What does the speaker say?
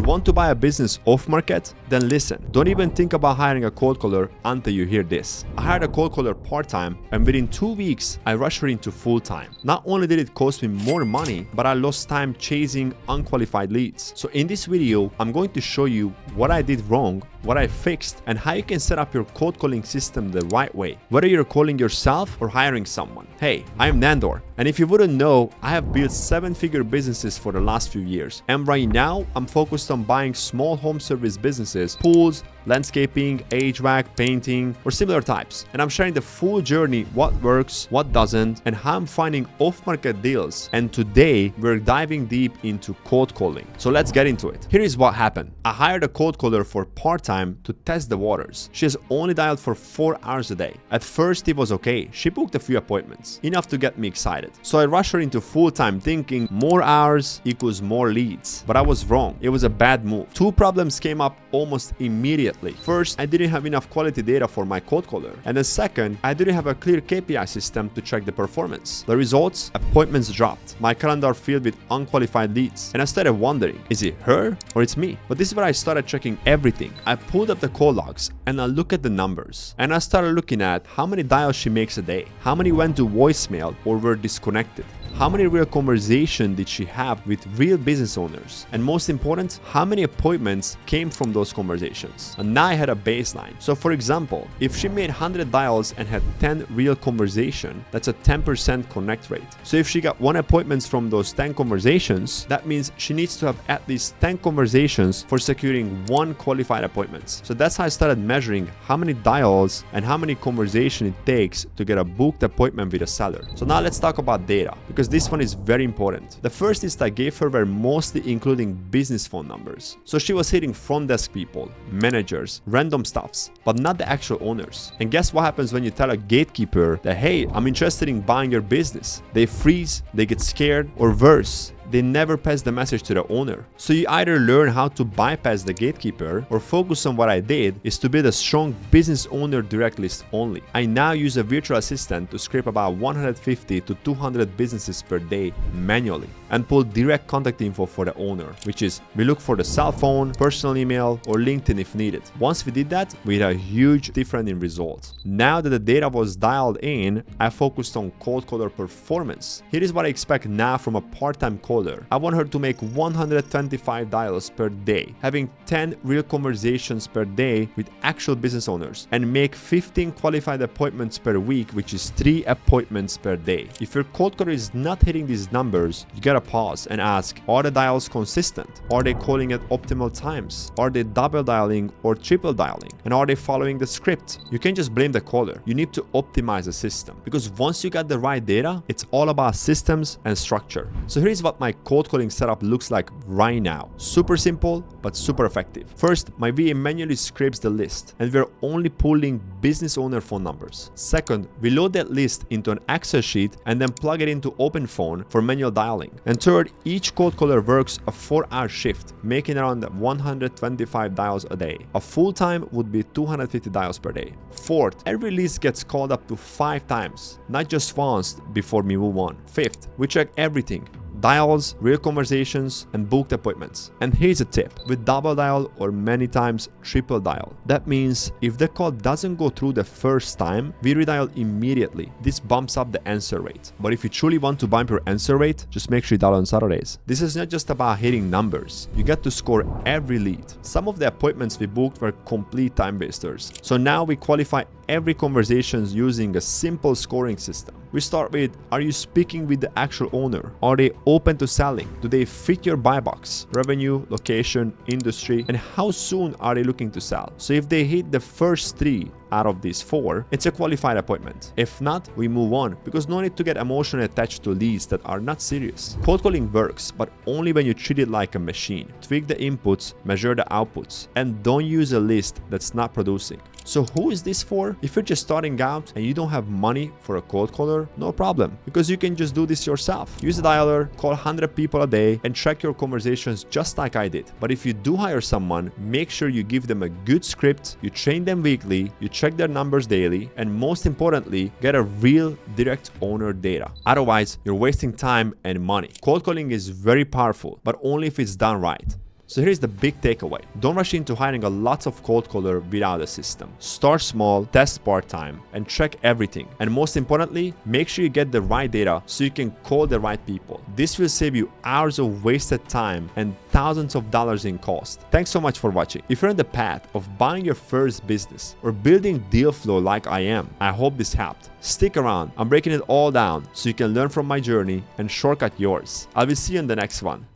want to buy a business off market? Then listen. Don't even think about hiring a cold caller until you hear this. I hired a cold caller part-time, and within 2 weeks, I rushed her into full-time. Not only did it cost me more money, but I lost time chasing unqualified leads. So in this video, I'm going to show you what I did wrong, what I fixed, and how you can set up your cold calling system the right way, whether you're calling yourself or hiring someone. Hey, I'm Nandor, and if you wouldn't know, I have built 7-figure businesses for the last few years. And right now, I'm focused on buying small home service businesses, pools, landscaping, HVAC, painting, or similar types. And I'm sharing the full journey, what works, what doesn't, and how I'm finding off-market deals. And today, we're diving deep into cold calling. So let's get into it. Here is what happened. I hired a cold caller for part-time to test the waters. She has only dialed for 4 hours a day. At first, it was okay. She booked a few appointments, enough to get me excited. So I rushed her into full-time thinking more hours equals more leads. But I was wrong. It was a bad move. 2 problems came up almost immediately. First, I didn't have enough quality data for my cold caller. And then second, I didn't have a clear KPI system to track the performance. The results? Appointments dropped. My calendar filled with unqualified leads. And I started wondering, is it her or it's me? But this is where I started checking everything. I pulled up the call logs and I looked at the numbers. And I started looking at how many dials she makes a day, how many went to voicemail or were disconnected, how many real conversations did she have with real business owners, and most important, how many appointments came from those conversations. And now I had a baseline. So for example, if she made 100 dials and had 10 real conversations, that's a 10% connect rate. So if she got 1 appointment from those 10 conversations, that means she needs to have at least 10 conversations for securing 1 qualified appointment. So that's how I started measuring how many dials and how many conversations it takes to get a booked appointment with a seller. So now let's talk about data, because this one is very important. The first list I gave her were mostly including business phone numbers. So she was hitting front desk people, managers, random staffs, but not the actual owners. And guess what happens when you tell a gatekeeper that, hey, I'm interested in buying your business? They freeze, they get scared, or worse, they never pass the message to the owner. So you either learn how to bypass the gatekeeper or focus on what I did is to build a strong business owner direct list only. I now use a virtual assistant to scrape about 150 to 200 businesses per day manually and pull direct contact info for the owner, which is we look for the cell phone, personal email, or LinkedIn if needed. Once we did that, we had a huge difference in results. Now that the data was dialed in, I focused on cold caller performance. Here is what I expect now from a part-time caller. I want her to make 125 dials per day, having 10 real conversations per day with actual business owners, and make 15 qualified appointments per week, which is 3 appointments per day. If your cold caller is not hitting these numbers, you gotta pause and ask, are the dials consistent? Are they calling at optimal times? Are they double dialing or triple dialing? And are they following the script? You can't just blame the caller. You need to optimize the system, because once you got the right data, it's all about systems and structure. So here's what my cold calling setup looks like right now. Super simple, but super effective. First, my VA manually scrapes the list, and we're only pulling business owner phone numbers. Second, we load that list into an Excel sheet and then plug it into OpenPhone for manual dialing. And third, each cold caller works a 4-hour shift, making around 125 dials a day. A full-time would be 250 dials per day. Fourth, every list gets called up to 5 times, not just once before we move on. Fifth, we check everything: dials, real conversations, and booked appointments. And here's a tip: with double dial or many times triple dial. That means if the call doesn't go through the first time, we redial immediately. This bumps up the answer rate. But if you truly want to bump your answer rate, just make sure you dial on Saturdays. This is not just about hitting numbers. You get to score every lead. Some of the appointments we booked were complete time wasters. So now we qualify every conversation using a simple scoring system. We start with, are you speaking with the actual owner? Are they open to selling? Do they fit your buy box? Revenue, location, industry, and how soon are they looking to sell? So if they hit the first 3 out of these 4, it's a qualified appointment. If not, we move on, because no need to get emotionally attached to leads that are not serious. Cold calling works, but only when you treat it like a machine. Tweak the inputs, measure the outputs, and don't use a list that's not producing. So who is this for? If you're just starting out and you don't have money for a cold caller, no problem, because you can just do this yourself. Use a dialer, call 100 people a day, and track your conversations just like I did. But if you do hire someone, make sure you give them a good script, you train them weekly, you check their numbers daily, and most importantly, get a real direct owner data. Otherwise, you're wasting time and money. Cold calling is very powerful, but only if it's done right. So here's the big takeaway. Don't rush into hiring a lot of cold caller without a system. Start small, test part-time, and track everything. And most importantly, make sure you get the right data so you can call the right people. This will save you hours of wasted time and thousands of dollars in cost. Thanks so much for watching. If you're on the path of buying your first business or building deal flow like I am, I hope this helped. Stick around. I'm breaking it all down so you can learn from my journey and shortcut yours. I will see you in the next one.